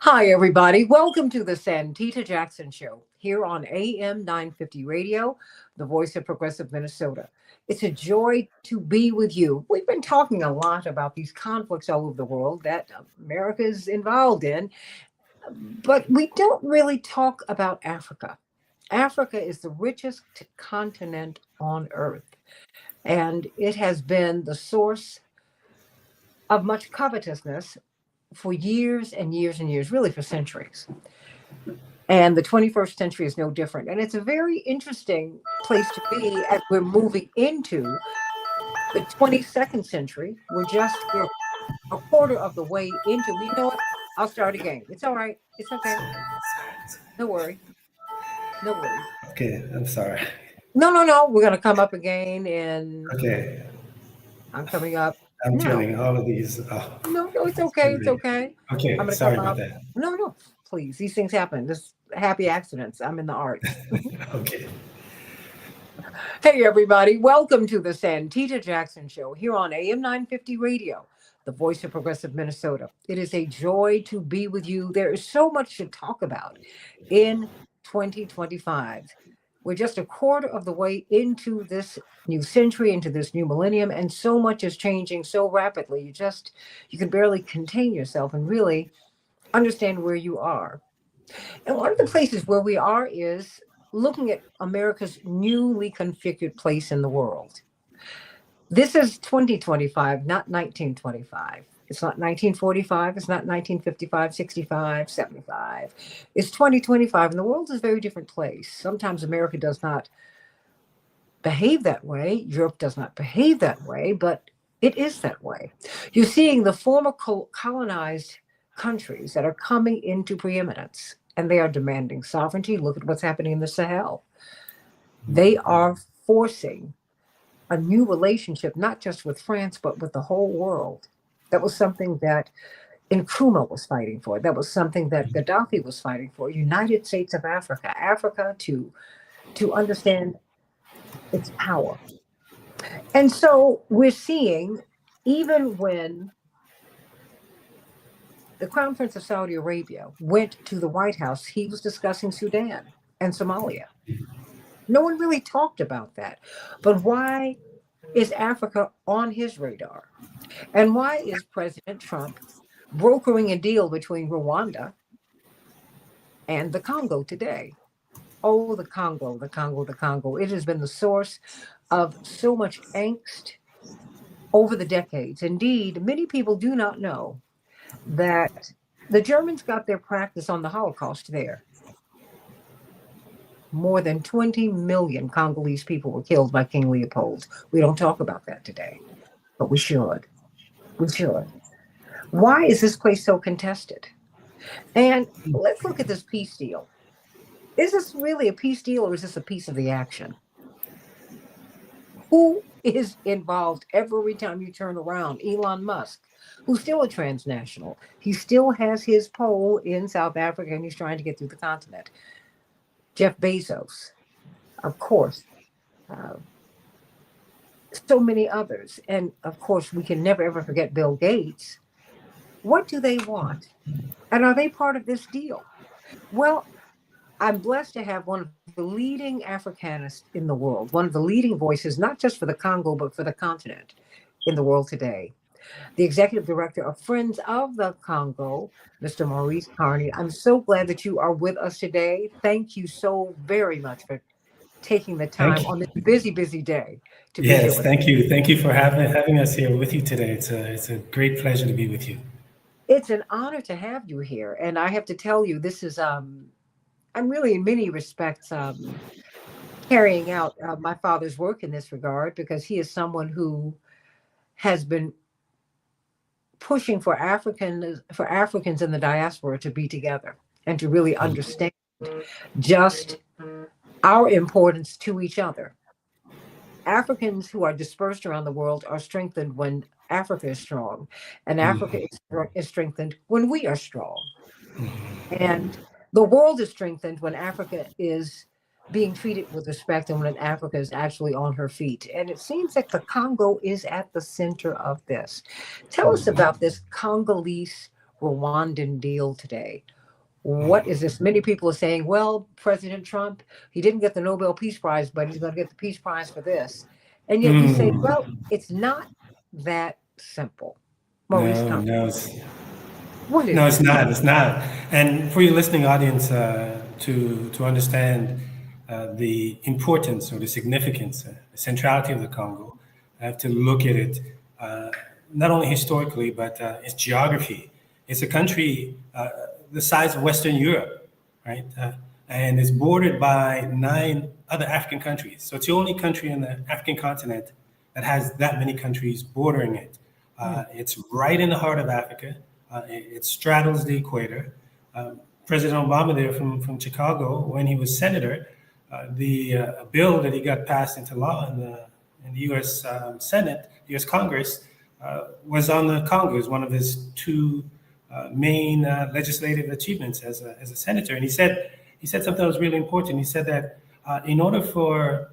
Hi, everybody. Welcome to the Santita Jackson Show here on AM 950 Radio, the voice of progressive Minnesota. It's a joy to be with you. We've been talking a lot about these conflicts all over the world that America is involved in, but we don't really talk about Africa. Africa is the richest continent on earth, and it has been the source of much covetousness for years and years and years, really for centuries. And the 21st century is no different. And it's a very interesting place to be as we're moving into the 22nd century. We're a quarter of the way into, you know what? I'll start again. It's all right. It's okay. No worry. No worry. Okay, I'm sorry. No. We're going to come up again and Okay, I'm coming up I'm now. turning all of these off. No, it's It's okay. gonna It's be okay. I'm okay. going to Sorry come about up. that. No, please. These things happen. Just happy accidents. I'm in the arts. Okay, Hey, everybody. Welcome to the Santita Jackson Show here on AM 950 Radio, the voice of progressive Minnesota. It is a joy to be with you. There is so much to talk about in 2025. We're just a quarter of the way into this new century, into this new millennium, and so much is changing so rapidly. You can barely contain yourself and really understand where you are. And one of the places where we are is looking at America's newly configured place in the world. This is 2025, not 1925. It's not 1945. It's not 1955, 65, 75. It's 2025, and the world is a very different place. Sometimes America does not behave that way. Europe does not behave that way, but it is that way. You're seeing the former colonized countries that are coming into preeminence, and they are demanding sovereignty. Look at what's happening in the Sahel. They are forcing a new relationship, not just with France, but with the whole world. That was something that Nkrumah was fighting for. That was something that Gaddafi was fighting for. United States of Africa, Africa to understand its power. And so we're seeing, even when the Crown Prince of Saudi Arabia went to the White House, he was discussing Sudan and Somalia. No one really talked about that. But why is Africa on his radar? And why is President Trump brokering a deal between Rwanda and the Congo today? Oh, the Congo, the Congo, the Congo. It has been the source of so much angst over the decades. Indeed, many people do not know that the Germans got their practice on the Holocaust there. More than 20 million Congolese people were killed by King Leopold. We don't talk about that today, but we should. We should. Why is this place so contested? And let's look at this peace deal. Is this really a peace deal or is this a piece of the action? Who is involved every time you turn around? Elon Musk, who's still a transnational. He still has his pole in South Africa and he's trying to get through the continent. Jeff Bezos, of course, uh, so many others. And of course, we can never ever forget Bill Gates. What do they want? And are they part of this deal? Well, I'm blessed to have one of the leading Africanists in the world, one of the leading voices, not just for the Congo, but for the continent in the world today. The executive director of Friends of the Congo, Mr. Maurice Carney. I'm so glad that you are with us today. Thank you so very much for taking the time thank on you. this busy, busy day to be here Yes, with us. thank you for having us here with you today. It's a great pleasure to be with you. It's an honor to have you here. And I have to tell you, this is, I'm really in many respects carrying out my father's work in this regard because he is someone who has been pushing for Africans in the diaspora to be together and to really understand just our importance to each other. Africans who are dispersed around the world are strengthened when Africa is strong, and Africa is strengthened when we are strong. And the world is strengthened when Africa is being treated with respect and when Africa is actually on her feet. And it seems that the Congo is at the center of this. Tell us about this Congolese Rwandan deal today. What is this? Many people are saying, well, President Trump, he didn't get the Nobel Peace Prize, but he's going to get the Peace Prize for this. And yet you say, Mm. well, it's not that simple. Maurice, No, come. no, What no, is it's it? not. It's not. And for your listening audience to understand the importance or the significance, the centrality of the Congo, I have to look at it uh, not only historically but its geography. It's a country the size of Western Europe, right? And it's bordered by 9 other African countries. So it's the only country in the African continent that has that many countries bordering it. Mm, It's right in the heart of Africa. It straddles the equator. President Obama there from Chicago, when he was senator, the bill that he got passed into law in the U.S. Senate, U.S. Congress, was on the Congo. It was one of his two main legislative achievements as a senator. And he said something that was really important. He said that in order for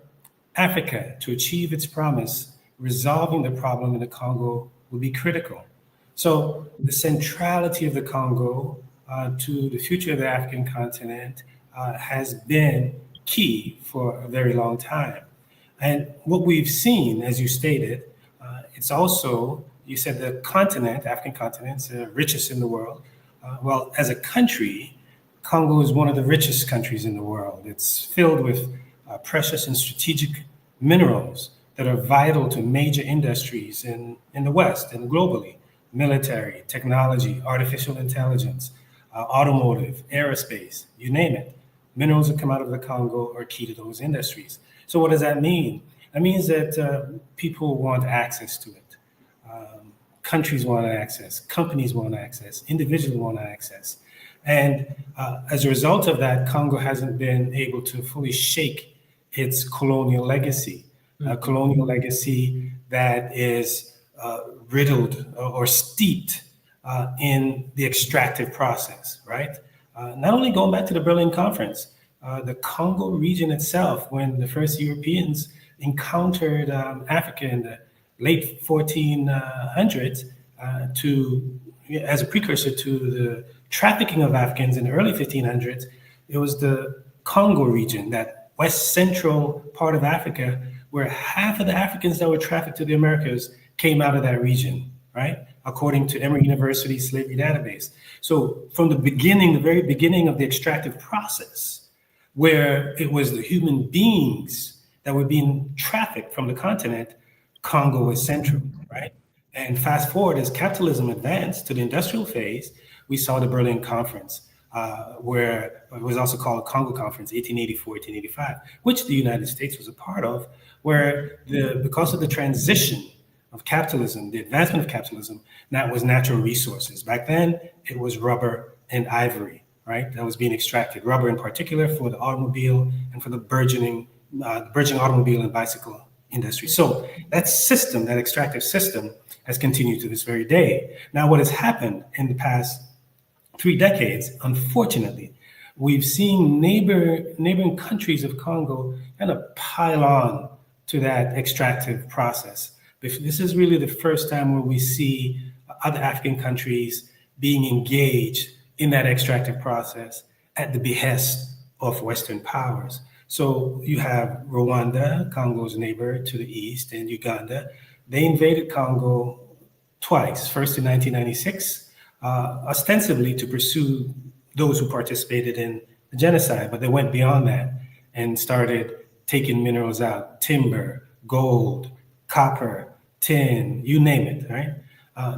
Africa to achieve its promise, resolving the problem in the Congo will be critical. So the centrality of the Congo to the future of the African continent has been key for a very long time. And what we've seen, as you stated, it's also, you said the continent, African continent's the richest in the world. Well, as a country, Congo is one of the richest countries in the world. It's filled with precious and strategic minerals that are vital to major industries in the West and globally: military, technology, artificial intelligence, automotive, aerospace, you name it. Minerals that come out of the Congo are key to those industries. So, what does that mean? That means that people want access to it. Countries want access, companies want access, individuals want access. And as a result of that, Congo hasn't been able to fully shake its colonial legacy that is riddled or steeped in the extractive process, right? Not only going back to the Berlin Conference, the Congo region itself, when the first Europeans encountered Africa in the late 1400s as a precursor to the trafficking of Africans in the early 1500s, it was the Congo region, that west central part of Africa, where half of the Africans that were trafficked to the Americas came out of that region, right? According to Emory University's slavery database. So from the beginning, the very beginning of the extractive process, where it was the human beings that were being trafficked from the continent, Congo was central, right? And fast forward, as capitalism advanced to the industrial phase, we saw the Berlin Conference, where it was also called the Congo Conference, 1884, 1885, which the United States was a part of, where because of the transition of capitalism, the advancement of capitalism, that was natural resources. Back then, it was rubber and ivory, right? That was being extracted. Rubber in particular for the automobile and for the burgeoning automobile and bicycle industry. So that system, that extractive system, has continued to this very day. Now, what has happened in the past 3 decades, unfortunately, we've seen neighboring countries of Congo kind of pile on to that extractive process. This is really the first time where we see other African countries being engaged in that extractive process at the behest of Western powers. So you have Rwanda, Congo's neighbor to the east, and Uganda. They invaded Congo twice, first in 1996, ostensibly to pursue those who participated in the genocide, but they went beyond that and started taking minerals out: timber, gold, copper, tin, you name it, right?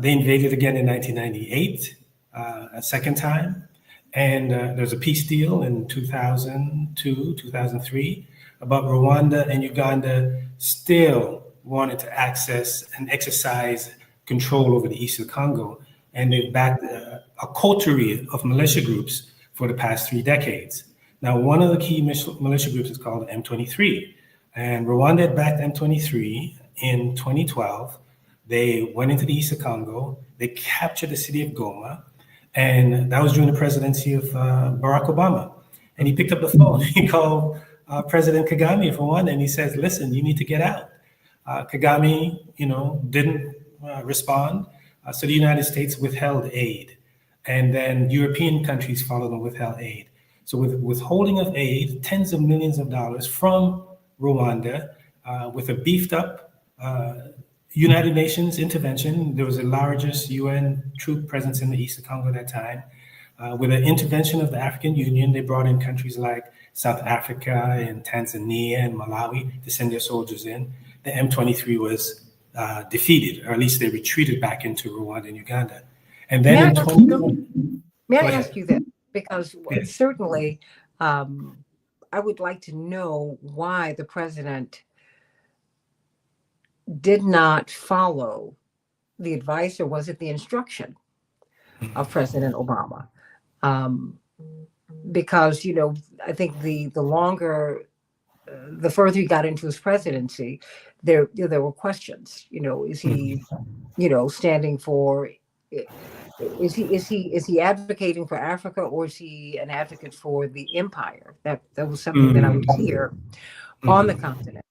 They invaded again in 1998, a second time. And there's a peace deal in 2002, 2003, but Rwanda and Uganda still wanted to access and exercise control over the east of Congo. And they've backed a coterie of militia groups for the past 3 decades. Now, one of the key militia groups is called M23. And Rwanda had backed M23 in 2012. They went into the east of Congo. They captured the city of Goma. And that was during the presidency of Barack Obama. And he picked up the phone. He called President Kagame of Rwanda, and he says, listen, you need to get out. Kagame, didn't respond. So the United States withheld aid. and then European countries followed and withheld aid. So with withholding of aid, tens of millions of dollars from Rwanda, with a beefed up United Nations intervention. There was the largest UN troop presence in the east of Congo at that time. With an intervention of the African Union, they brought in countries like South Africa and Tanzania and Malawi to send their soldiers in. The M23 was defeated, or at least they retreated back into Rwanda and Uganda. And then in 2020, may go I ahead. ask you this? Because Yes. certainly I would like to know why the president did not follow the advice, or was it the instruction of President Obama? Because, I think the longer, the further he got into his presidency, there were questions. Is he, standing for? Is he advocating for Africa, or is he an advocate for the empire? That was something that I would hear on the continent.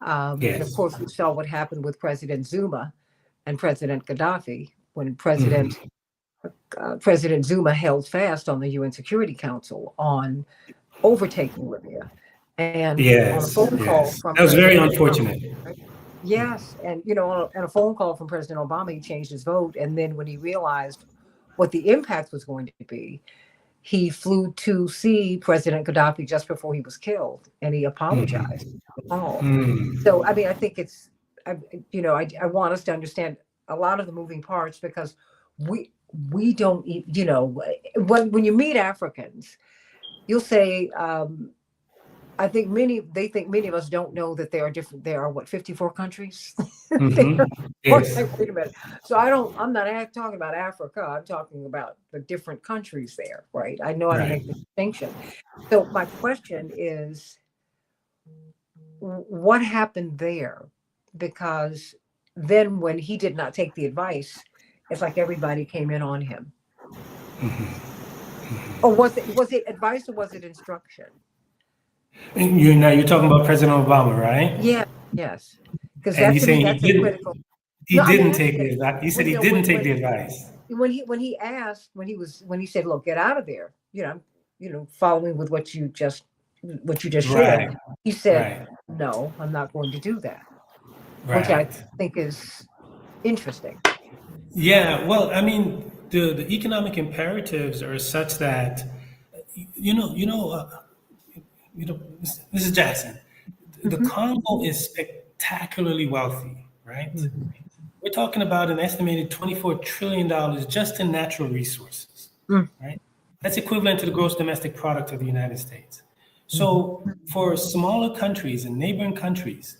And of Yes. course, we saw what happened with President Zuma and President Gaddafi when President Zuma held fast on the UN Security Council on overtaking Libya. And on a Yes. phone call Yes. from That was very President unfortunate. Obama, yes, and on a phone call from President Obama, he changed his vote. And then when he realized what the impact was going to be, he flew to see President Gaddafi just before he was killed, and he apologized for the call. So, I mean, I think it's, I want us to understand a lot of the moving parts, because we don't, when you meet Africans, you'll say, they think many of us don't know that there are what, 54 countries? Yes. Wait a minute. So I'm not talking about Africa. I'm talking about the different countries there, right? I know how to make the distinction. So my question is, what happened there? Because then when he did not take the advice, it's like everybody came in on him. Or was it advice, or was it instruction? You're talking about President Obama, right? Yeah, yes. Because And that, you're to me, saying that's a critical. he No, I mean, didn't take the advice. You said he didn't take the advice. When he said, "Look, get out of there," following with what you just shared, he said, "No, I'm not going to do that," which I think is interesting. Yeah, well, I mean, the economic imperatives are such that, Mrs. Jackson, the Congo is spectacularly wealthy, right? We're talking about an estimated $24 trillion just in natural resources, right? That's equivalent to the gross domestic product of the United States. So for smaller countries and neighboring countries,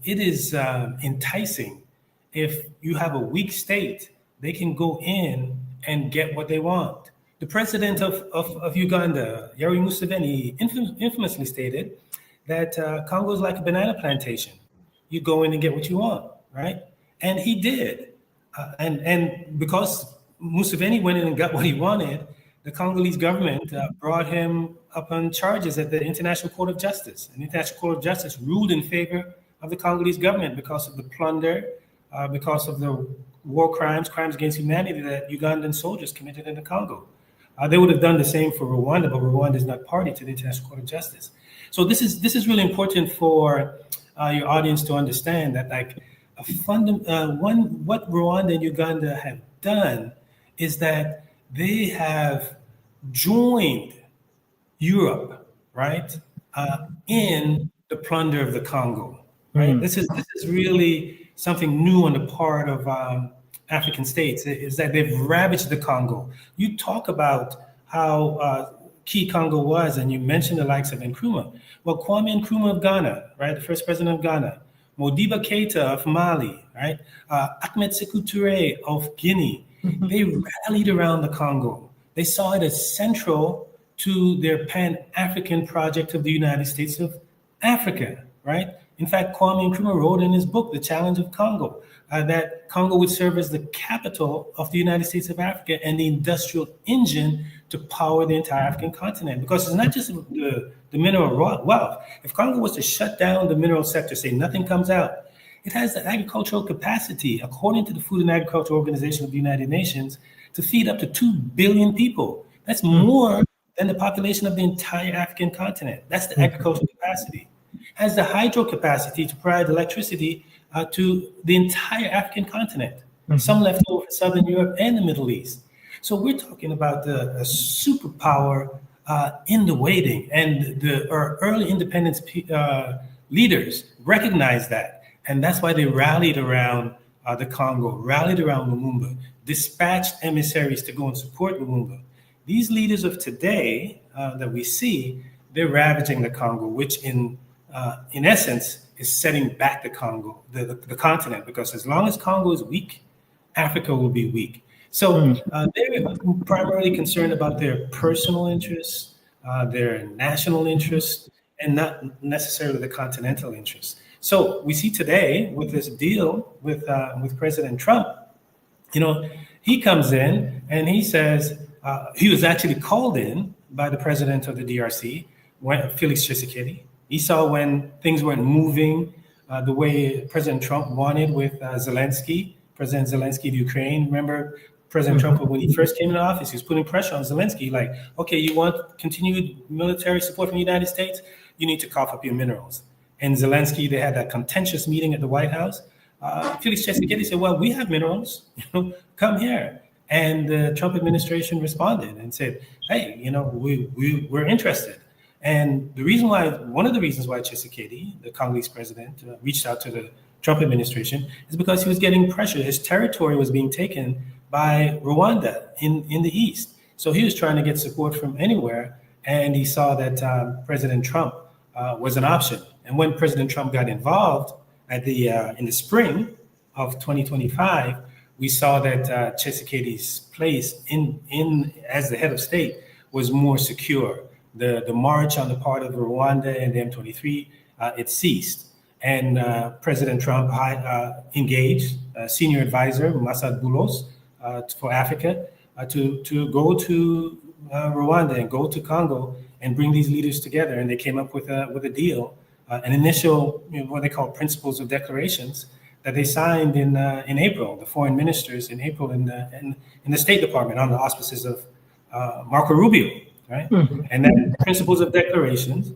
it is enticing. If you have a weak state, they can go in and get what they want. The president of Uganda, Yoweri Museveni, infamously stated that Congo is like a banana plantation. You go in and get what you want, right? And he did. And because Museveni went in and got what he wanted, the Congolese government brought him up on charges at the International Court of Justice. And the International Court of Justice ruled in favor of the Congolese government because of the plunder, because of the war crimes against humanity that Ugandan soldiers committed in the Congo. They would have done the same for Rwanda, but Rwanda is not party to the International Court of Justice. So this is really important for your audience to understand that, like, what Rwanda and Uganda have done is that they have joined Europe, right, in the plunder of the Congo, right? This is really something new on the part of African states, is that they've ravaged the Congo. You talk about how key Congo was, and you mentioned the likes of Nkrumah. Well, Kwame Nkrumah of Ghana, right, the first president of Ghana, Modibo Keita of Mali, right, Ahmed Sékou Touré of Guinea, they rallied around the Congo. They saw it as central to their Pan-African project of the United States of Africa, right? In fact, Kwame Nkrumah wrote in his book, The Challenge of Congo, that Congo would serve as the capital of the United States of Africa and the industrial engine to power the entire African continent. Because it's not just the mineral wealth. If Congo was to shut down the mineral sector, say nothing comes out, It has the agricultural capacity, according to the Food and Agriculture Organization of the United Nations, to feed up to 2 billion people. That's more than the population of the entire African continent. That's the agricultural capacity. Has the hydro capacity to provide electricity to the entire African continent, some left over for Southern Europe and the Middle East. So we're talking about a superpower in the waiting, and our early independence leaders recognized that, and that's why they rallied around the Congo, rallied around Lumumba, dispatched emissaries to go and support Lumumba. These leaders of today that we see, they're ravaging the Congo, which in essence is setting back the Congo, the continent, because as long as Congo is weak, Africa will be weak. So they're primarily concerned about their personal interests, their national interests, and not necessarily the continental interests. So we see today with this deal with President Trump, he comes in and he says he was actually called in by the president of the DRC, Felix Tshisekedi. He saw when things weren't moving the way President Trump wanted with President Zelensky of Ukraine. Remember, President Trump, when he first came into office, he was putting pressure on Zelensky, like, okay, you want continued military support from the United States? You need to cough up your minerals. And Zelensky, they had that contentious meeting at the White House. Felix Tshisekedi said, well, we have minerals, come here. And the Trump administration responded and said, hey, we're interested. And one of the reasons why Tshisekedi, the Congolese president, reached out to the Trump administration is because he was getting pressure. His territory was being taken by Rwanda in the east. So he was trying to get support from anywhere, and he saw that President Trump was an option. And when President Trump got involved in the spring of 2025, we saw that Tshisekedi's place in as the head of state was more secure. The march on the part of Rwanda and the M23, it ceased. And President Trump engaged senior advisor Masad Boulos for Africa to go to Rwanda and go to Congo and bring these leaders together. And they came up with a deal, an initial, what they call principles of declarations that they signed in April. The foreign ministers in April in the State Department on the auspices of Marco Rubio, right? And then principles of declarations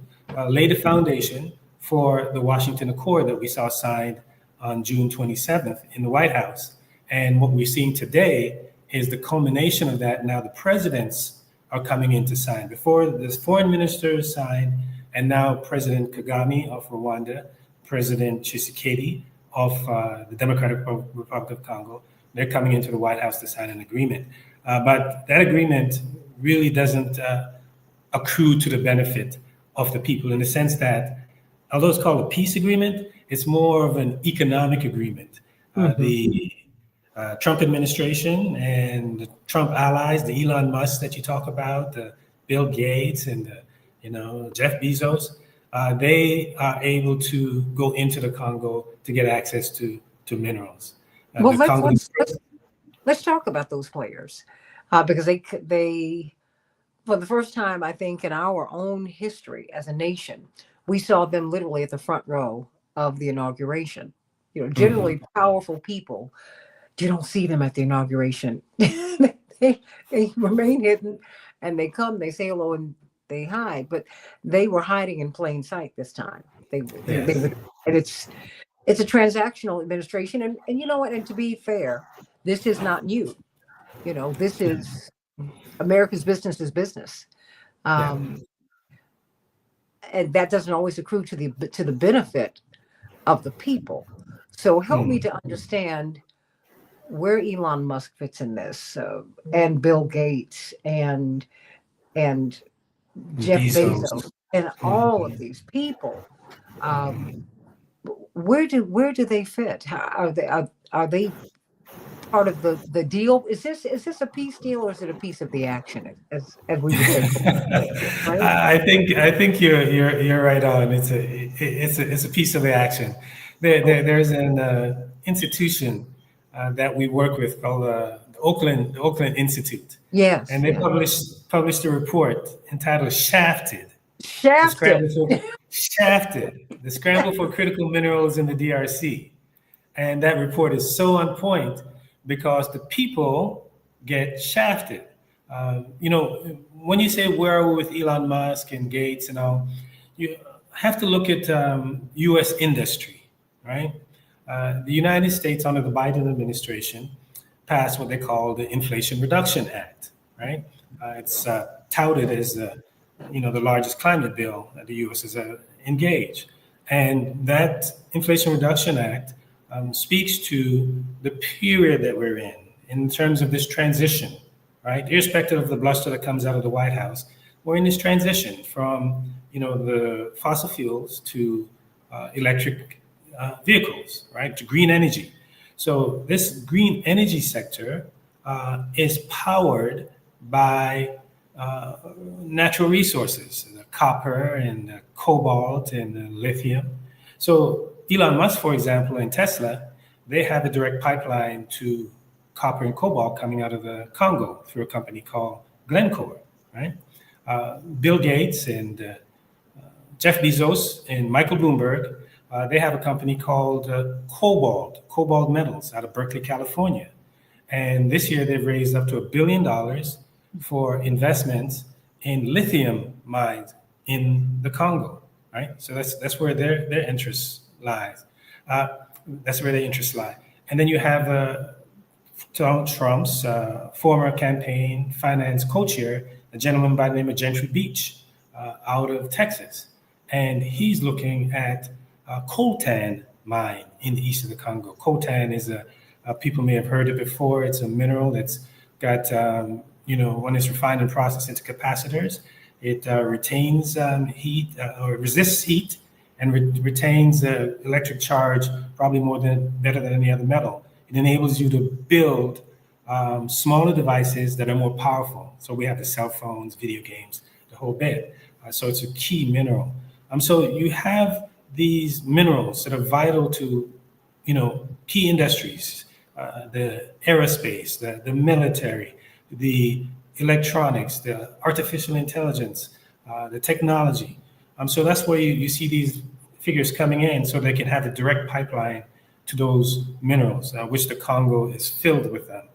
laid a foundation for the Washington Accord that we saw signed on June 27th in the White House. And what we're seeing today is the culmination of that. Now the presidents are coming in to sign. Before, the foreign ministers signed, and now President Kagame of Rwanda, President Tshisekedi of the Democratic Republic of Congo, they're coming into the White House to sign an agreement. But that agreement really doesn't accrue to the benefit of the people, in the sense that, although it's called a peace agreement, it's more of an economic agreement. The Trump administration and the Trump allies, the Elon Musk that you talk about, the Bill Gates and Jeff Bezos, they are able to go into the Congo to get access to minerals. Well, let's talk about those players because they, for the first time, I think, in our own history as a nation, we saw them literally at the front row of the inauguration. Generally powerful people, you don't see them at the inauguration. they remain hidden, and they come, they say hello, and they hide. But they were hiding in plain sight this time. And it's a transactional administration, and you know what? And to be fair, this is not new. This is America's business is business. And that doesn't always accrue to the benefit of the people. So help me to understand where Elon Musk fits in this, and Bill Gates and Jeff Bezos and all of these people. Where do they fit? Are they part of the deal? Is this a peace deal, or is it a piece of the action, as we would say? Right? I think you're right on. It's a piece of the action. There's an institution that we work with called the Oakland Institute. Yes. And they published a report entitled "Shafted." Shafted. The scramble for critical minerals in the DRC. And that report is so on point because the people get shafted. When you say where are we with Elon Musk and Gates and all, you have to look at U.S. industry, right? The United States under the Biden administration passed what they call the Inflation Reduction Act, right? It's touted as the largest climate bill that the U.S. has engaged, and that Inflation Reduction Act speaks to the period that we're in terms of this transition, right? Irrespective of the bluster that comes out of the White House, we're in this transition from the fossil fuels to electric vehicles, right? To green energy. So this green energy sector is powered by natural resources, the copper and the cobalt and the lithium. So Elon Musk, for example, and Tesla, they have a direct pipeline to copper and cobalt coming out of the Congo through a company called Glencore, right? Bill Gates and Jeff Bezos and Michael Bloomberg, they have a company called Cobalt Metals out of Berkeley, California. And this year they've raised up to $1 billion for investments in lithium mines in the Congo, right? So that's where their interests lies. That's where their interests lie. And then you have Donald Trump's former campaign finance co-chair, a gentleman by the name of Gentry Beach, out of Texas. And he's looking at coltan mine in the east of the Congo. Coltan is people may have heard it before. It's a mineral that's got, when it's refined and processed into capacitors, it retains heat or resists heat and retains electric charge probably better than any other metal. It enables you to build smaller devices that are more powerful. So we have the cell phones, video games, the whole bit. So it's a key mineral. So you have these minerals that are vital to, key industries, the aerospace, the military, the electronics, the artificial intelligence, the technology. So that's where you see these figures coming in so they can have a direct pipeline to those minerals, which the Congo is filled with them.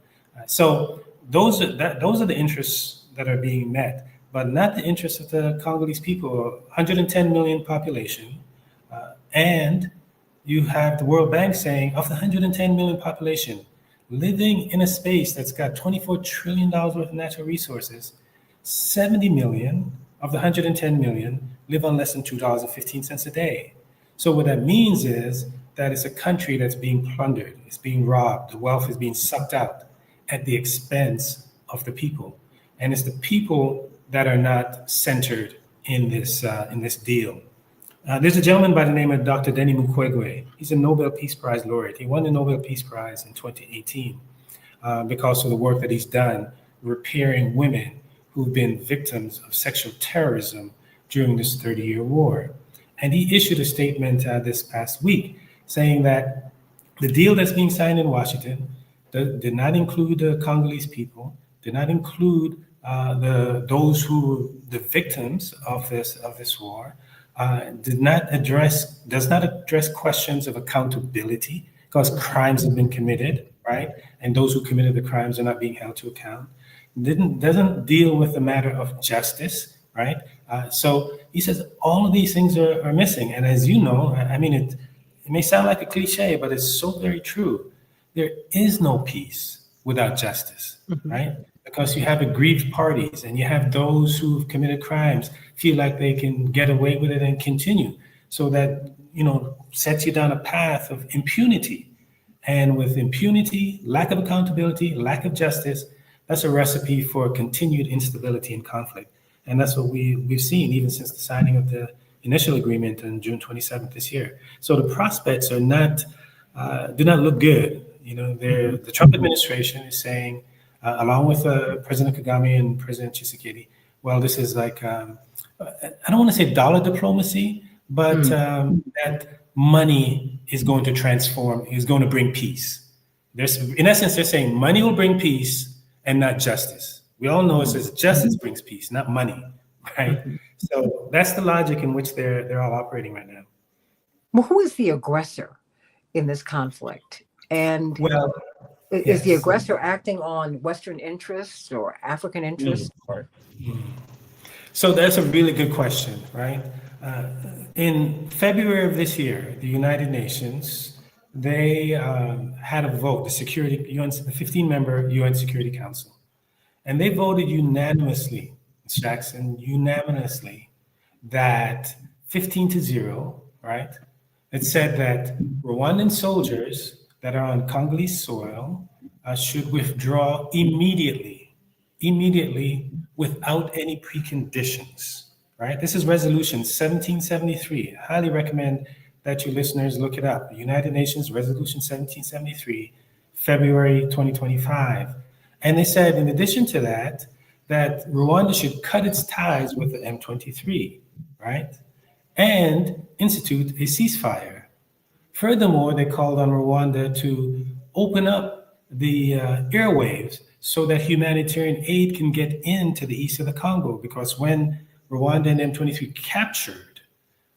So those are the interests that are being met, but not the interests of the Congolese people. 110 million population, and you have the World Bank saying of the 110 million population living in a space that's got $24 trillion worth of natural resources, 70 million of the 110 million live on less than $2.15 a day. So what that means is that it's a country that's being plundered, it's being robbed, the wealth is being sucked out at the expense of the people. And it's the people that are not centered in this deal. There's a gentleman by the name of Dr. Denis Mukwege. He's a Nobel Peace Prize laureate. He won the Nobel Peace Prize in 2018 because of the work that he's done repairing women who've been victims of sexual terrorism during this 30-year war. And he issued a statement this past week saying that the deal that's being signed in Washington did not include the Congolese people, did not include the victims of this war, does not address questions of accountability because crimes have been committed, right? And those who committed the crimes are not being held to account. Doesn't deal with the matter of justice, right? So he says all of these things are missing. And as you know, I mean, it may sound like a cliche, but it's so very true. There is no peace without justice, right? Because you have aggrieved parties and you have those who've committed crimes feel like they can get away with it and continue. So that, sets you down a path of impunity. And with impunity, lack of accountability, lack of justice, that's a recipe for continued instability and conflict. And that's what we've seen even since the signing of the initial agreement on June 27th this year. So the prospects do not look good. The Trump administration is saying, along with President Kagame and President Tshisekedi, well, this is like, I don't want to say dollar diplomacy, but that money is going to transform, is going to bring peace. In essence, they're saying money will bring peace and not justice. We all know it says justice brings peace, not money, right? So that's the logic in which they're all operating right now. Well, who is the aggressor in this conflict? And Well, is the yes. aggressor acting on Western interests or African interests? Or So that's a really good question, right? Uh, in February of this year, the United Nations, they had a vote, the Security UN, the 15-member UN Security Council, and they voted unanimously, Jackson, unanimously, that 15-0, right? It said that Rwandan soldiers that are on Congolese soil should withdraw immediately, without any preconditions, right? This is Resolution 1773. I highly recommend that you listeners look it up. United Nations Resolution 1773, February 2025. And they said, in addition to that, that Rwanda should cut its ties with the M23, right? And institute a ceasefire. Furthermore, they called on Rwanda to open up the airwaves so that humanitarian aid can get into the east of the Congo. Because when Rwanda and M23 captured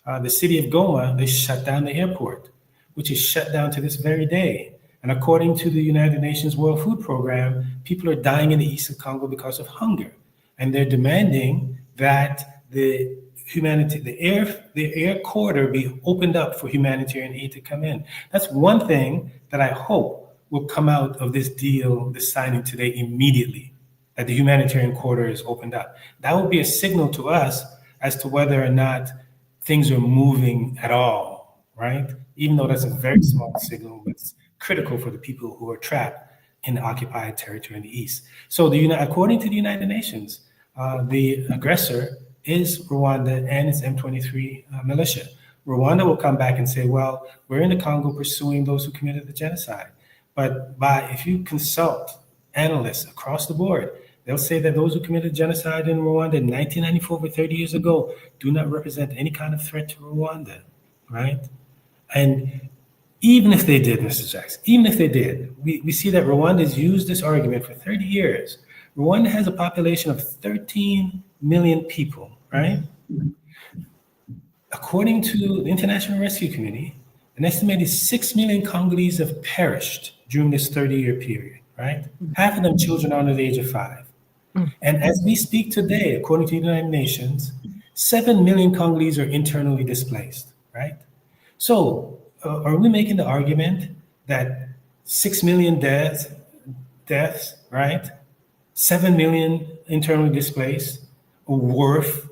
the city of Goma, they shut down the airport, which is shut down to this very day. And according to the United Nations World Food Program, people are dying in the east of Congo because of hunger. And they're demanding that the air corridor be opened up for humanitarian aid to come in. That's one thing that I hope will come out of this deal, this signing today immediately, that the humanitarian corridor is opened up. That will be a signal to us as to whether or not things are moving at all, right? Even though that's a very small signal, but it's critical for the people who are trapped in the occupied territory in the east. So according to the United Nations, the aggressor is Rwanda and its M23 militia. Rwanda will come back and say, well, we're in the Congo pursuing those who committed the genocide. But if you consult analysts across the board, they'll say that those who committed genocide in Rwanda in 1994, over 30 years ago, do not represent any kind of threat to Rwanda, right? And even if they did, Mr. Jackson, even if they did, we see that Rwanda has used this argument for 30 years. Rwanda has a population of 13 million people, right? According to the International Rescue Committee, an estimated 6 million Congolese have perished during this 30-year period, right? Half of them children under the age of 5. And as we speak today, according to the United Nations, 7 million Congolese are internally displaced, right? So are we making the argument that 6 million deaths, right? 7 million internally displaced are worth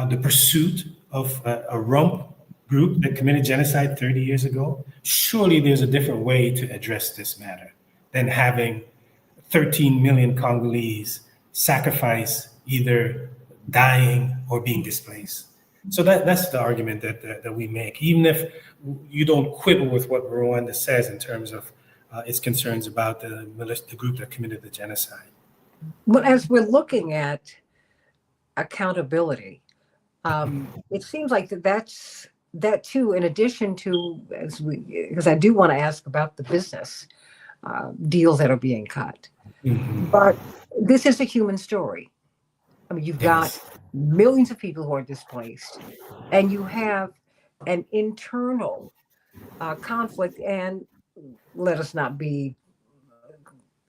the pursuit of a rump group that committed genocide 30 years ago? Surely there's a different way to address this matter than having 13 million Congolese sacrifice, either dying or being displaced. So that's the argument that we make, even if you don't quibble with what Rwanda says in terms of its concerns about the group that committed the genocide. But as we're looking at accountability, it seems like that too, in addition to, because I do want to ask about the business deals that are being cut. Mm-hmm. But this is a human story. I mean, you've got millions of people who are displaced, and you have an internal conflict. And let us not be,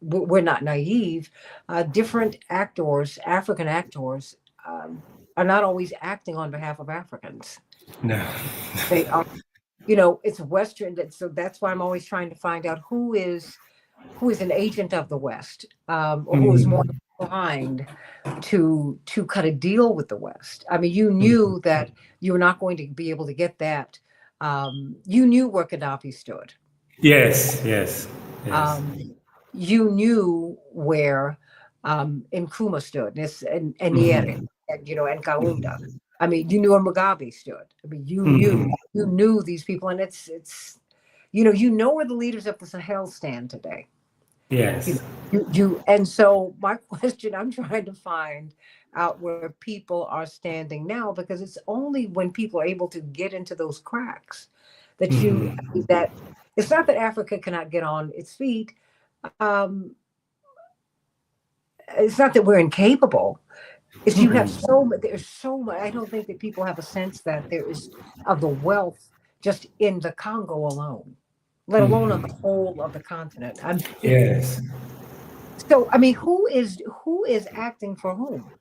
we're not naive. Different actors, African actors, are not always acting on behalf of Africans. No. They are, it's Western. So that's why I'm always trying to find out who is an agent of the West, or who is more inclined to cut a deal with the West. I mean, you knew that you were not going to be able to get that. You knew where Gaddafi stood. Yes. You knew where Nkrumah stood, and Nyerere, and Kaunda. I mean, you knew where Mugabe stood. I mean, you knew these people, and it's you know where the leaders of the Sahel stand today. Yes. And so my question, I'm trying to find out where people are standing now, because it's only when people are able to get into those cracks that that it's not that Africa cannot get on its feet. It's not that we're incapable. It's you have there's so much. I don't think that people have a sense that there is of the wealth just in the Congo alone. let alone on the whole of the continent. Yes. So, I mean, who is acting for whom?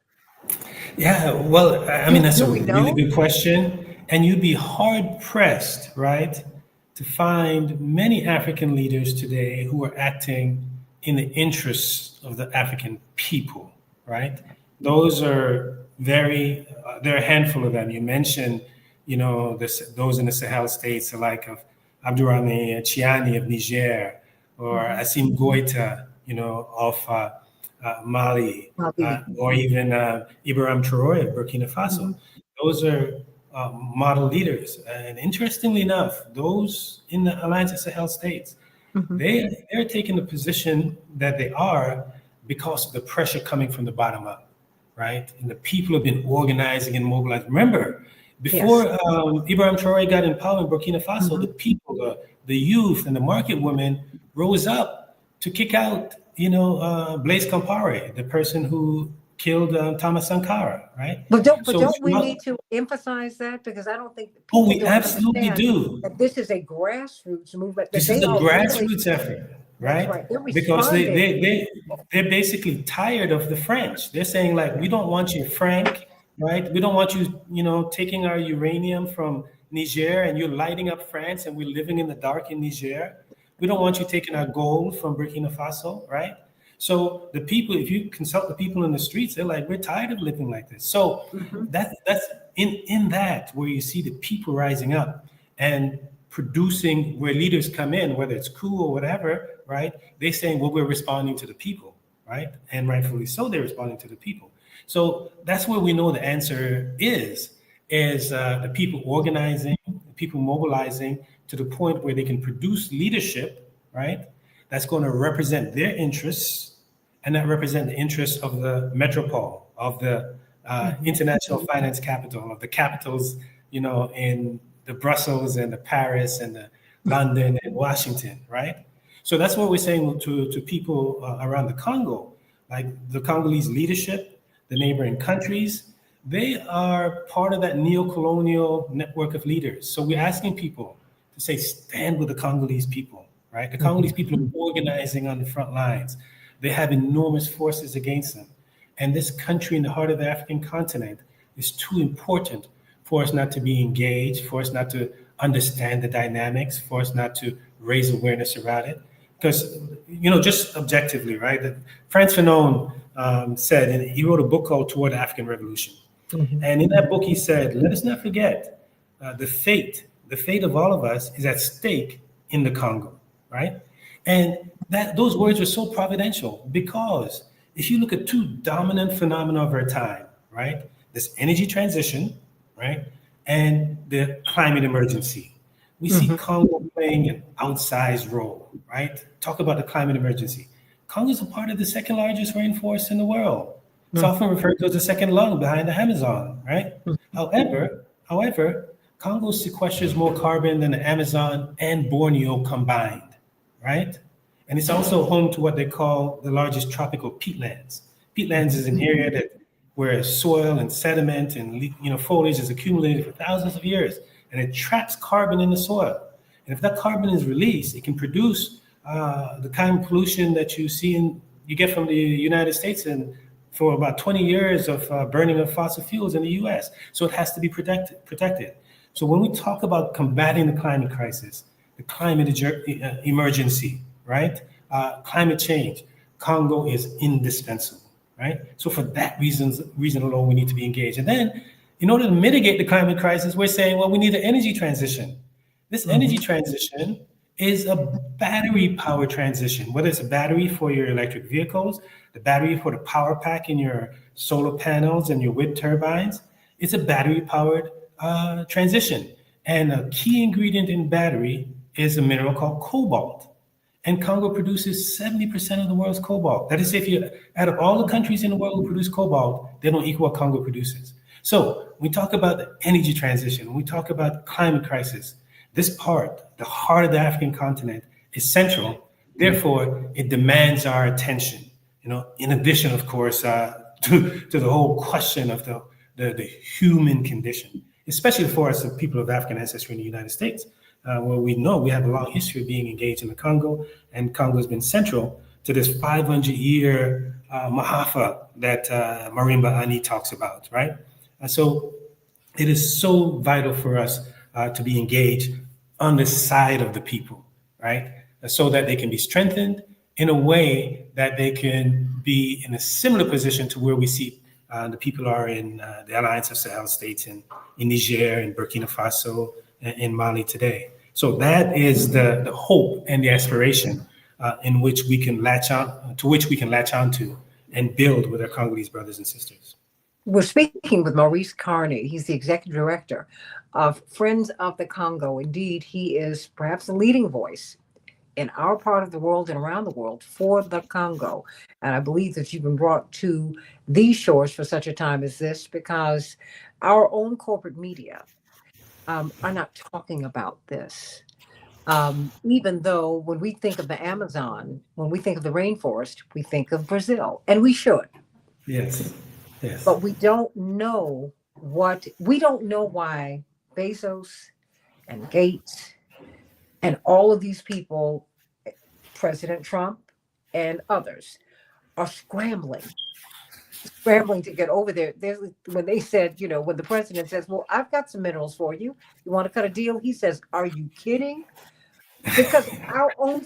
Yeah, well, I mean, Do that's do a we really know? good question. And you'd be hard pressed, right, to find many African leaders today who are acting in the interests of the African people, right? Those are there are a handful of them. You mentioned, those in the Sahel states, the like of Abdourahmane Chiani of Niger, or Hmm. Assim Goita, of Mali, Mali. or even Ibrahim Traore of Burkina Faso. Hmm. Those are model leaders. And interestingly enough, those in the Alliance of Sahel states, Hmm. they're taking the position that they are because of the pressure coming from the bottom up, right? And the people have been organizing and mobilizing. Remember, Yes. before Ibrahim Traore got in power in Burkina Faso, Hmm. the people, the youth, and the market women rose up to kick out, Blaise Compaoré, the person who killed Thomas Sankara, right? But So don't we throughout, need to emphasize that, because I don't think that oh, people we don't absolutely understand do. that this is a grassroots movement, that This is they a are really. grassroots effort, That's right? right. They're Because they responding. they they they're basically tired of the French. They're saying like, we don't want you franc, right? We don't want you, taking our uranium from Niger and you're lighting up France and we're living in the dark in Niger. We don't want you taking our gold from Burkina Faso, right? So the people, if you consult the people in the streets, they're like, we're tired of living like this. So Hmm. that's in that where you see the people rising up and producing, where leaders come in, whether it's coup or whatever, right? They saying, well, we're responding to the people, right? And rightfully so, they're responding to the people. So that's where we know the answer is the people organizing, the people mobilizing to the point where they can produce leadership, right? That's going to represent their interests and that represent the interests of the metropole, of the Hmm. international finance capital, of the capitals, in the Brussels and the Paris and the London and Washington, right? So that's what we're saying to people around the Congo, like the Congolese leadership, the neighboring countries. They are part of that neo-colonial network of leaders. So we're asking people to say, stand with the Congolese people, right? The Congolese Hmm. people are organizing on the front lines. They have enormous forces against them. And this country in the heart of the African continent is too important for us not to be engaged, for us not to understand the dynamics, for us not to raise awareness around it. Because, just objectively, right? That Frantz Fanon said, and he wrote a book called Toward the African Revolution. Hmm. And in that book, he said, let us not forget the fate of all of us is at stake in the Congo, right? And that those words were so providential because if you look at two dominant phenomena of our time, right? This energy transition, right? And the climate emergency. We see Hmm. Congo playing an outsized role, right? Talk about the climate emergency. Congo is a part of the second largest rainforest in the world. It's often referred to as the second lung behind the Amazon, right? However, Congo sequesters more carbon than the Amazon and Borneo combined, right? And it's also home to what they call the largest tropical peatlands. Peatlands is an area that where soil and sediment and foliage is accumulated for thousands of years, and it traps carbon in the soil. And if that carbon is released, it can produce the kind of pollution that you get from the United States and for about 20 years of burning of fossil fuels in the U.S. So it has to be protected. So when we talk about combating the climate crisis, the climate emergency, right? Climate change, Congo is indispensable, right? So for that reason alone, we need to be engaged. And then, in order to mitigate the climate crisis, we're saying, well, we need an energy transition. This energy Hmm. transition is a battery power transition, whether it's a battery for your electric vehicles, the battery for the power pack in your solar panels and your wind turbines. It's a battery powered transition. And a key ingredient in battery is a mineral called cobalt. And Congo produces 70% of the world's cobalt. That is, if you out of all the countries in the world who produce cobalt, they don't equal what Congo produces. So we talk about the energy transition, we talk about climate crisis. This part, the heart of the African continent, is central. Therefore, it demands our attention. In addition, of course, to the whole question of the human condition, especially for us, the people of African ancestry in the United States. where we know we have a long history of being engaged in the Congo, and Congo has been central to this 500-year Mahafa that Marimba Ani talks about, right? And so it is so vital for us to be engaged on the side of the people, right? So that they can be strengthened in a way that they can be in a similar position to where we see the people are in the Alliance of Sahel states in Niger, in Burkina Faso, and in Mali today. So that is the hope and the aspiration in which we can latch on to which we can latch onto and build with our Congolese brothers and sisters. We're speaking with Maurice Carney. He's the executive director of Friends of the Congo. Indeed, he is perhaps the leading voice in our part of the world and around the world for the Congo. And I believe that you've been brought to these shores for such a time as this because our own corporate media are not talking about this. Even though when we think of the Amazon, when we think of the rainforest, we think of Brazil, and we should. Yes, yes. But we don't know why Bezos and Gates and all of these people, President Trump and others, are scrambling to get over there. When they said, when the president says, well, I've got some minerals for you. You want to cut a deal? He says, are you kidding? Because our own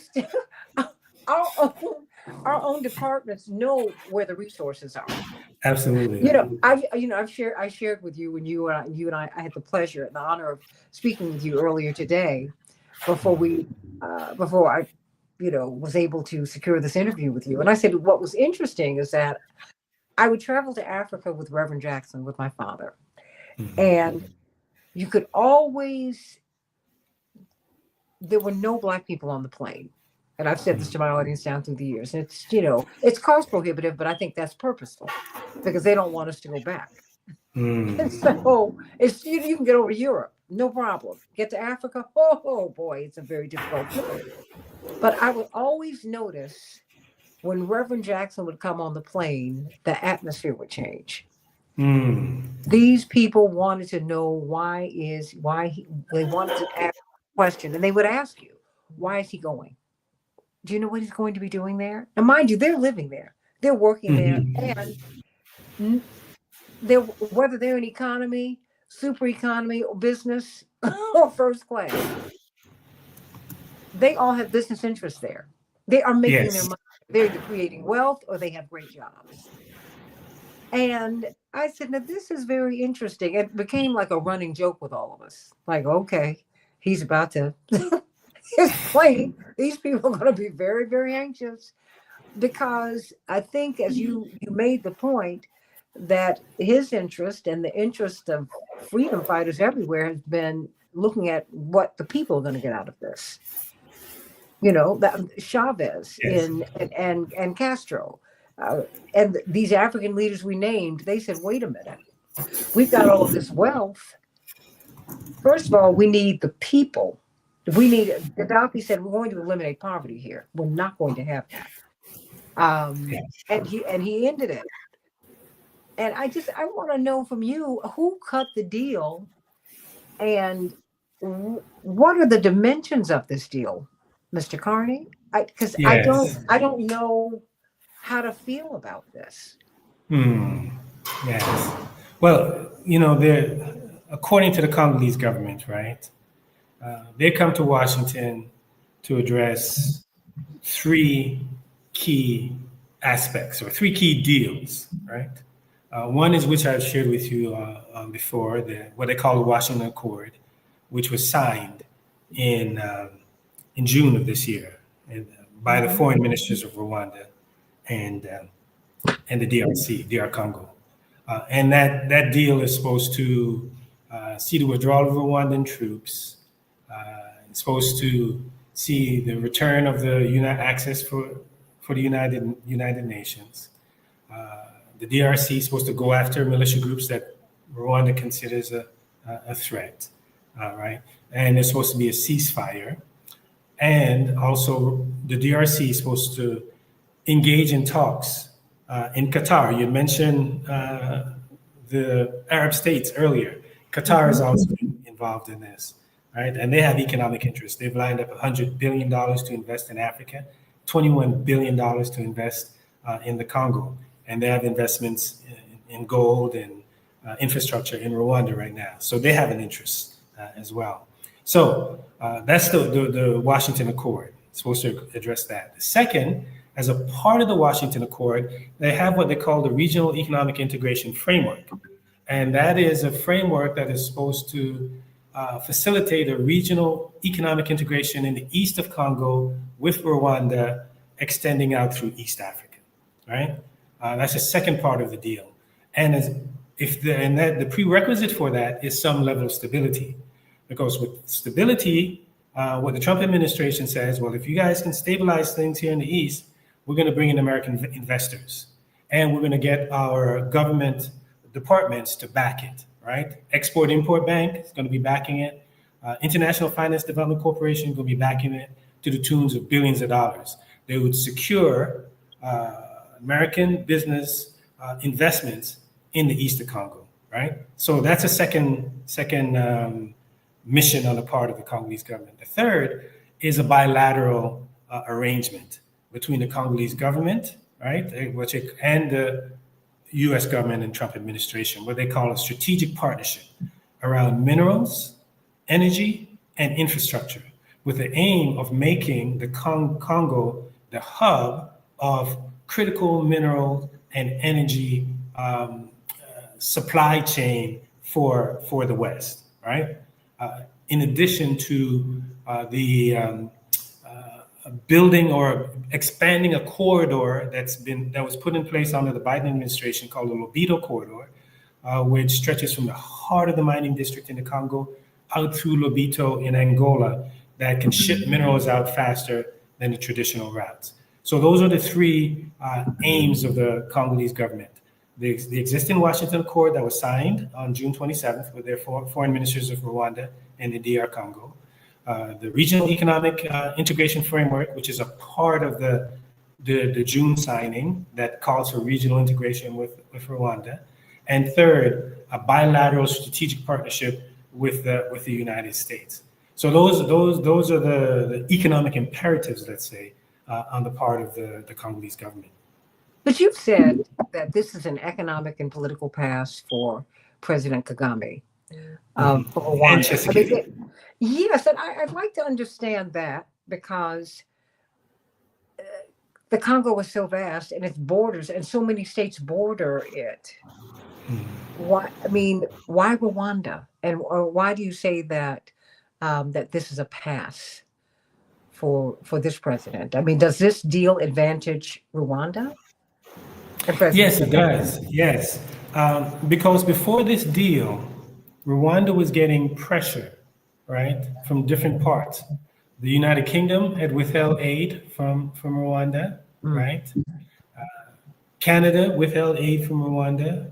our own departments know where the resources are. Absolutely. I shared with you when you and I had the pleasure and the honor of speaking with you earlier today before I was able to secure this interview with you. And I said, what was interesting is that I would travel to Africa with Reverend Jackson, with my father. Mm-hmm. And you could always, there were no Black people on the plane. And I've said this to my audience down through the years. And it's, it's cost prohibitive, but I think that's purposeful because they don't want us to go back. And so it's, you can get over to Europe, no problem. Get to Africa, oh boy, it's a very difficult journey. But I would always notice when Reverend Jackson would come on the plane, the atmosphere would change. These people wanted to know they wanted to ask a question, and they would ask you, why is he going? Do you know what he's going to be doing there? And mind you, they're living there, they're working there, and whether they're in economy, super economy, or business, or first class, they all have business interests there. They are making their money. They're either creating wealth or they have great jobs. And I said, now this is very interesting. It became like a running joke with all of us. Like, okay, he's about to, his plane, these people are going to be very, very anxious. Because I think as you made the point that his interest and the interest of freedom fighters everywhere has been looking at what the people are going to get out of this. That Chavez and Castro and these African leaders we named, they said, wait a minute, we've got all of this wealth. First of all, we need the people. Gaddafi said, we're going to eliminate poverty here. We're not going to have that. And he ended it. And I want to know from you, who cut the deal and what are the dimensions of this deal? Mr. Carney, because I don't know how to feel about this. Yes. Well, according to the Congolese government, right? They come to Washington to address three key aspects or three key deals, right? One is which I've shared with you before, what they call the Washington Accord, which was signed in June of this year, by the foreign ministers of Rwanda and the DR Congo, and that deal is supposed to see the withdrawal of Rwandan troops. It's supposed to see the return of the access for the United Nations. The DRC is supposed to go after militia groups that Rwanda considers a threat, right? And there's supposed to be a ceasefire. And also, the DRC is supposed to engage in talks in Qatar. You mentioned the Arab states earlier. Qatar is also involved in this. right? And they have economic interests. They've lined up $100 billion to invest in Africa, $21 billion to invest in the Congo, and they have investments in gold and infrastructure in Rwanda right now. So they have an interest as well. So that's the Washington Accord. It's supposed to address that. The second, as a part of the Washington Accord, they have what they call the Regional Economic Integration Framework. And that is a framework that is supposed to facilitate a regional economic integration in the east of Congo with Rwanda extending out through East Africa, right? That's the second part of the deal. And the prerequisite for that is some level of stability. Because with stability, what the Trump administration says, well, if you guys can stabilize things here in the East, we're going to bring in American investors. And we're going to get our government departments to back it, right? Export-Import Bank is going to be backing it. International Finance Development Corporation is going to be backing it to the tunes of billions of dollars. They would secure American business investments in the east of Congo, right? So that's a second mission on the part of the Congolese government. The third is a bilateral arrangement between the Congolese government, right, and the U.S. government and Trump administration, what they call a strategic partnership around minerals, energy, and infrastructure, with the aim of making the Congo the hub of critical mineral and energy supply chain for the West, right? In addition to the building or expanding a corridor that was put in place under the Biden administration called the Lobito Corridor, which stretches from the heart of the mining district in the Congo out through Lobito in Angola, that can ship minerals out faster than the traditional routes. So those are the three aims of the Congolese government. The existing Washington Accord that was signed on June 27th with their foreign ministers of Rwanda and the DR Congo. The Regional Economic Integration Framework, which is a part of the June signing that calls for regional integration with Rwanda. And third, a bilateral strategic partnership with the United States. So those are the economic imperatives, let's say, on the part of the Congolese government. But you've said that this is an economic and political pass for President Kagame for Rwanda. I mean, yes, and I'd like to understand that, because the Congo is so vast and its borders, and so many states border it. Why? I mean, why Rwanda? Or why do you say that that this is a pass for this president? I mean, does this deal advantage Rwanda? Yes, it does. Yes, because before this deal, Rwanda was getting pressure, right, from different parts. The United Kingdom had withheld aid from Rwanda, right? Canada withheld aid from Rwanda.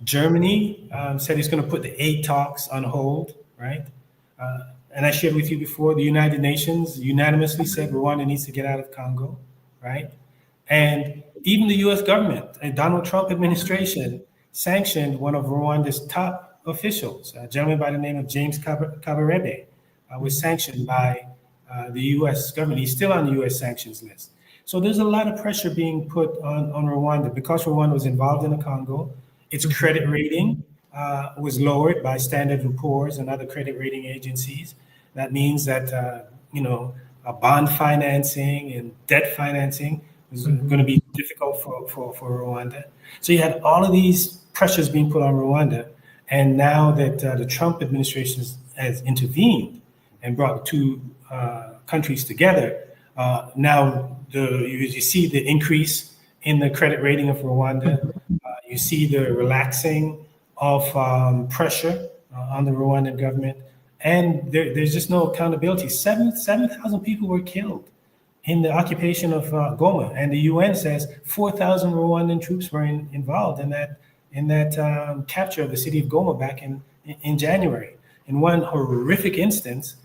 Germany said it's going to put the aid talks on hold, right? And I shared with you before, the United Nations unanimously said Rwanda needs to get out of Congo, right? And even the U.S. government and Donald Trump administration sanctioned one of Rwanda's top officials, a gentleman by the name of James Kabarebe, was sanctioned by the U.S. government. He's still on the U.S. sanctions list. So there's a lot of pressure being put on Rwanda because Rwanda was involved in the Congo. Its credit rating was lowered by Standard & Poor's and other credit rating agencies. That means that bond financing and debt financing is going to be difficult for Rwanda. So you had all of these pressures being put on Rwanda. And now that the Trump administration has intervened and brought the two countries together, now you see the increase in the credit rating of Rwanda. You see the relaxing of pressure on the Rwandan government. And there's just no accountability. 7,000 people were killed in the occupation of Goma, and the UN says 4,000 Rwandan troops were involved in that capture of the city of Goma back in January. In one horrific instance,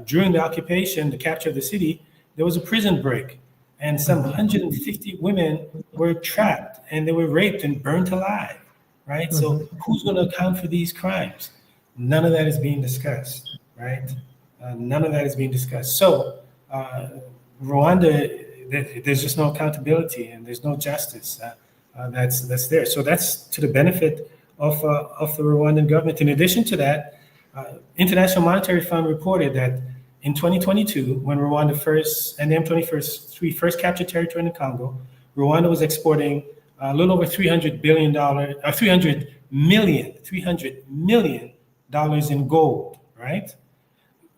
during the occupation, the capture of the city, there was a prison break, and some 150 women were trapped, and they were raped and burnt alive. Right? So who's going to account for these crimes? None of that is being discussed. right? None of that is being discussed. So Rwanda, there's just no accountability and there's no justice that's there. So that's to the benefit of the Rwandan government. In addition to that, International Monetary Fund reported that in 2022, when Rwanda first and the M23 first captured territory in the Congo, Rwanda was exporting a little over $300 billion, $300 million in gold, right?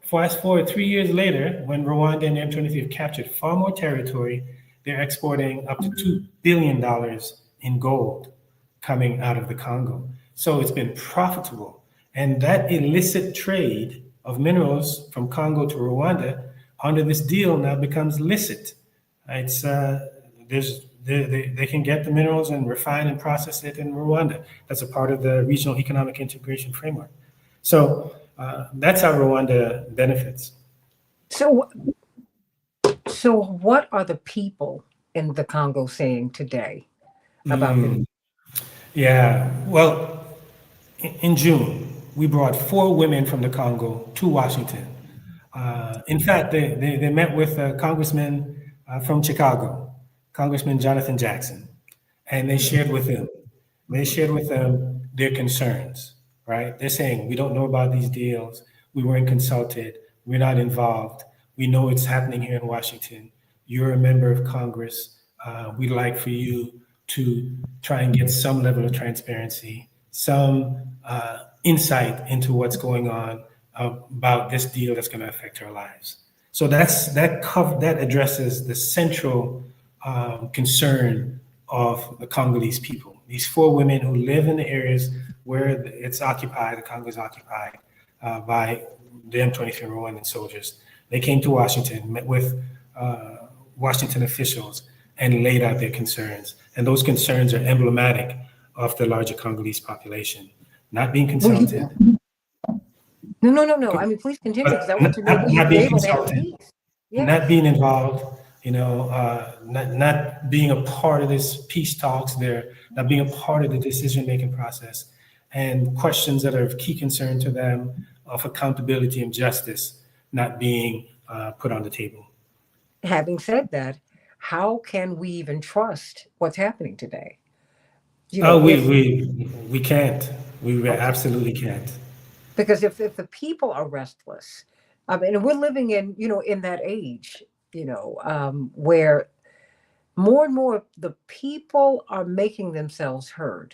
Fast forward 3 years later, when Rwanda and the M23 have captured far more territory, they're exporting up to $2 billion in gold coming out of the Congo. So it's been profitable. And that illicit trade of minerals from Congo to Rwanda under this deal now becomes licit. It's they can get the minerals and refine and process it in Rwanda. That's a part of the regional economic integration framework. So that's how Rwanda benefits. So, so what are the people in the Congo saying today about this? Yeah, well, in June, we brought 4 women from the Congo to Washington. In fact, they met with a congressman from Chicago, Congressman Jonathan Jackson, and they shared with them their concerns, right? They're saying, we don't know about these deals. We weren't consulted. We're not involved. We know it's happening here in Washington. You're a member of Congress. We'd like for you to try and get some level of transparency, some insight into what's going on about this deal that's going to affect our lives. So that addresses the central concern of the Congolese people. These 4 women who live in the areas where it's occupied, the Congo is occupied by the M23 Rwandan soldiers. They came to Washington, met with Washington officials, and laid out their concerns. And those concerns are emblematic of the larger Congolese population. Not being consulted. No. I mean, please continue, because I want to know, will you Not be being able to have consulted, peace? Yes. not being involved, not being a part of this peace talks there, not being a part of the decision-making process, and questions that are of key concern to them of accountability and justice not being put on the table. Having said that, how can we even trust what's happening today? You know, We can't. We okay, absolutely can't. because if the people are restless, and we're living in, in that age, where more and more the people are making themselves heard,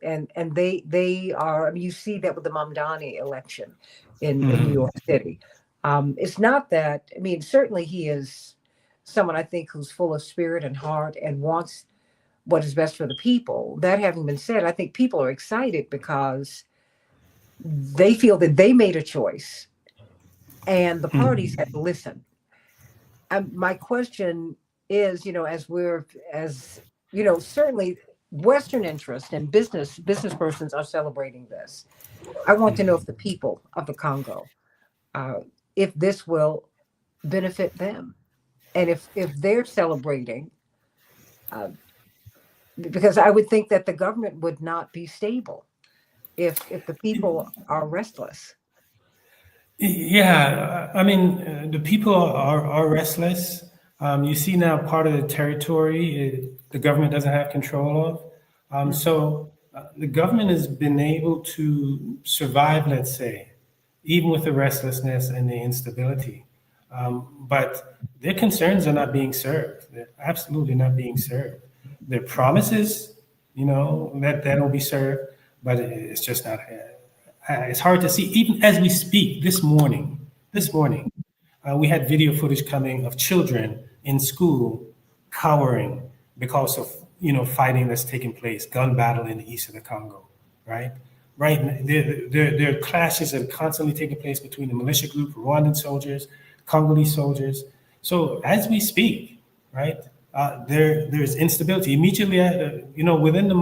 and they are. I mean, you see that with the Mamdani election in New York City. It's not that. I mean, certainly he is someone, I think, who's full of spirit and heart and wants what is best for the people. That having been said, I think people are excited because they feel that they made a choice and the parties had to listen. My question is, certainly Western interest and business persons are celebrating this. I want to know if the people of the Congo, if this will benefit them, and if they're celebrating, uh, because I would think that the government would not be stable if the people are restless. Yeah, I mean, the people are restless. You see now part of the territory the government doesn't have control of. So the government has been able to survive, let's say, even with the restlessness and the instability. But their concerns are not being served. They're absolutely not being served. Their promises, that'll be served, but it's just not. It's hard to see. Even as we speak, this morning, we had video footage coming of children in school cowering because of fighting that's taking place, gun battle in the east of the Congo, right? Right. There are clashes that are constantly taking place between the militia group, Rwandan soldiers, Congolese soldiers. So as we speak, right, there's instability. Immediately, within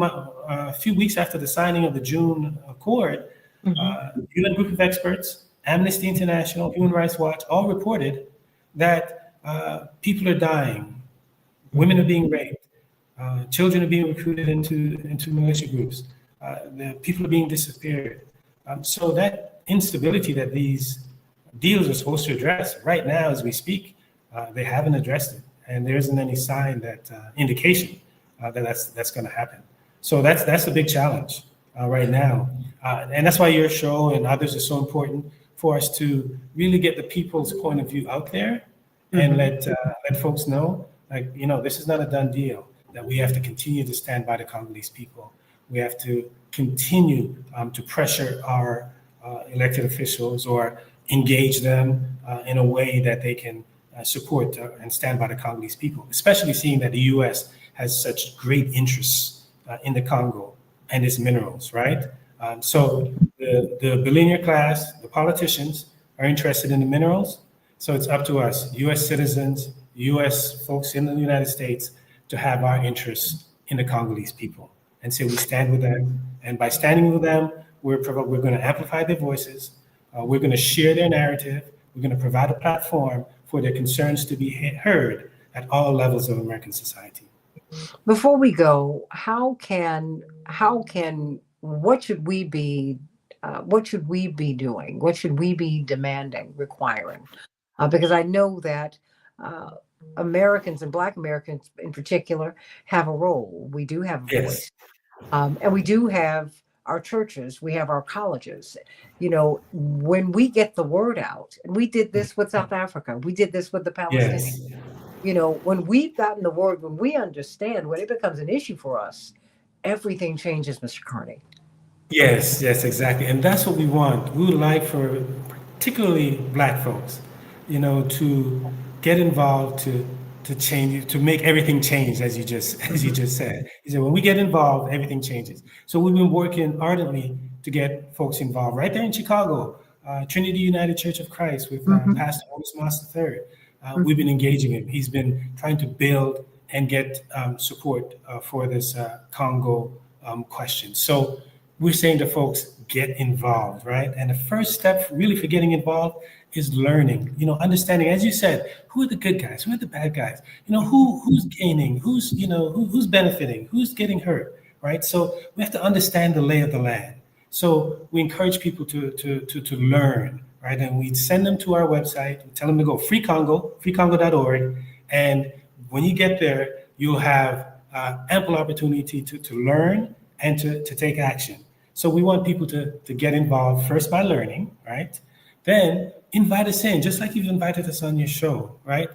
a few weeks after the signing of the June Accord, UN group of experts, Amnesty International, Human Rights Watch, all reported that people are dying, women are being raped, children are being recruited into militia groups, the people are being disappeared. So that instability that these deals are supposed to address. Right now, as we speak, they haven't addressed it, and there isn't any sign that indication that that's going to happen. So that's a big challenge right now, and that's why your show and others are so important for us to really get the people's point of view out there and Mhm. let folks know, like, this is not a done deal. That we have to continue to stand by the Congolese people. We have to continue to pressure our elected officials or engage them in a way that they can support and stand by the Congolese people, especially seeing that the U.S. has such great interests in the Congo and its minerals, right? So the billionaire class, the politicians are interested in the minerals. So it's up to us, U.S. citizens, U.S. folks in the United States, to have our interests in the Congolese people and say we stand with them. And by standing with them, we're going to amplify their voices. We're going to share their narrative. We're going to provide a platform for their concerns to be heard at all levels of American society. Before we go, what should we be doing? What should we be demanding, requiring? Because I know that uh, Americans and Black Americans in particular have a role. We do have a Yes. voice, and we do have our churches. We have our colleges. When we get the word out, and we did this with South Africa, we did this with the Palestinians. Yes. When we've gotten the word, when we understand, when it becomes an issue for us, everything changes, Mr. Carney. Yes, yes, exactly. And that's what we want. We would like for particularly black folks, to get involved to change, to make everything change, as you just as you Hmm. just said. You said when we get involved, everything changes. So we've been working ardently to get folks involved right there in Chicago, Trinity United Church of Christ with Hmm. Pastor Otis Moss III. We've been engaging him. He's been trying to build and get support for this Congo question. So we're saying to folks, get involved, right? And the first step really for getting involved is learning, understanding, as you said, who are the good guys, who are the bad guys, who's gaining, who's benefiting, who's getting hurt, right? So we have to understand the lay of the land. So we encourage people to learn, right? And we send them to our website, we tell them to go freecongo.org. And when you get there, you'll have ample opportunity to learn and to take action. So we want people to get involved first by learning, right? Then invite us in, just like you've invited us on your show, right?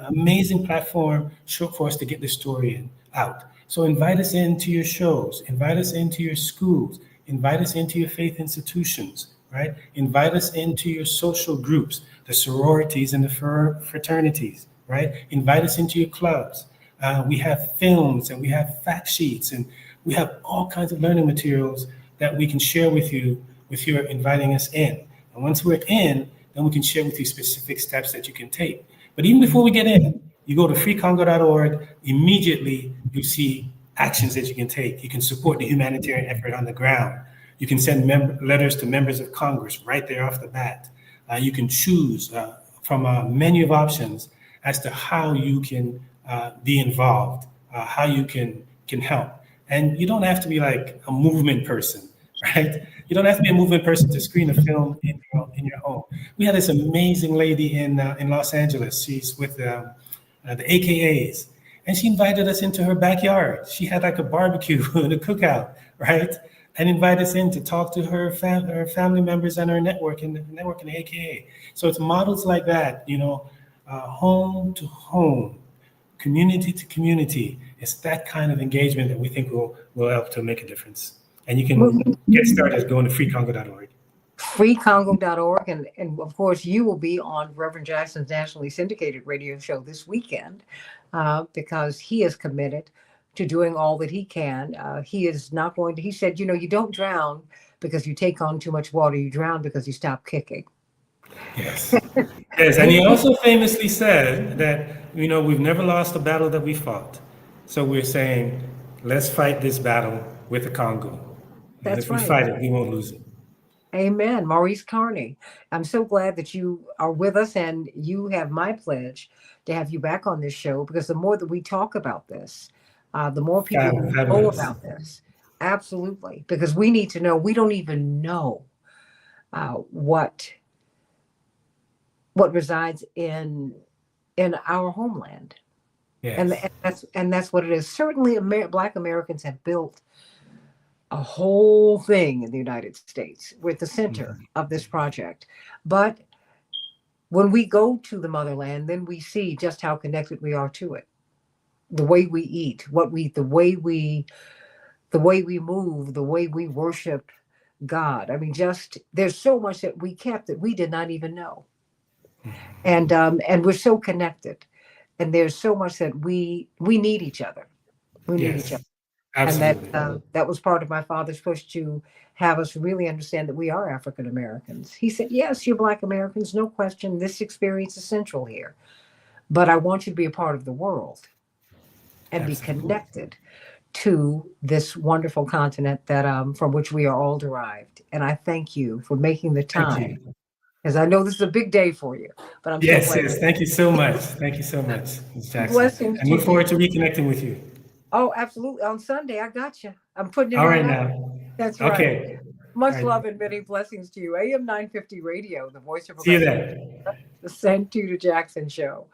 Amazing platform for us to get the story out. So invite us into your shows, invite us into your schools, invite us into your faith institutions, right? Invite us into your social groups, the sororities and the fraternities, right? Invite us into your clubs. We have films and we have fact sheets and we have all kinds of learning materials that we can share with you if you're inviting us in. And once we're in, then we can share with you specific steps that you can take. But even before we get in, you go to freecongo.org, immediately you see actions that you can take. You can support the humanitarian effort on the ground. You can send letters to members of Congress right there off the bat. You can choose from a menu of options as to how you can be involved, how you can help. And you don't have to be like a movement person, right? You don't have to be a movement person to screen a film in your home. We had this amazing lady in Los Angeles. She's with the AKAs, and she invited us into her backyard. She had like a barbecue and a cookout, right? And invited us in to talk to her family members and her network in the AKA. So it's models like that, home to home, community to community. It's that kind of engagement that we think will help to make a difference. And you can get started going to freecongo.org. Freecongo.org. And of course, you will be on Reverend Jackson's nationally syndicated radio show this weekend because he is committed to doing all that he can. He is not going to, he said, you don't drown because you take on too much water. You drown because you stop kicking. Yes. Yes. And he also famously said that, we've never lost a battle that we fought. So we're saying, let's fight this battle with the Congo. And That's if we right. fight it, we won't lose it. Amen. Maurice Carney, I'm so glad that you are with us, and you have my pledge to have you back on this show because the more that we talk about this, the more people will know Fabulous. about this. Absolutely. Because we need to know, we don't even know what what resides in our homeland. And, Yes. and that's what it is. Certainly, Black Americans have built a whole thing in the United States. We're at the center Mhm. of this project. But when we go to the motherland, then we see just how connected we are to it. The way we eat, what we, the way we move, the way we worship God. I mean, just there's so much that we kept that we did not even know, and we're so connected. And there's so much that we need each other. We need each other, Yes. and that Absolutely. that was part of my father's push to have us really understand that we are African Americans. He said, "Yes, you're Black Americans, no question. This experience is central here, but I want you to be a part of the world and be Absolutely. connected to this wonderful continent that from which we are all derived." And I thank you for making the Thank time, you. because I know this is a big day for you, but I'm so Yes, glad. yes. Thank you so much. Thank you so much, Ms. Jackson. Blessings And to look you. forward to reconnecting with you. Oh, absolutely. On Sunday, I got you. I'm putting it All right right now. now. That's right. Okay. All Much right. love and many blessings to you. AM 950 Radio, the voice of See you progressive, then. the Santita Jackson Show.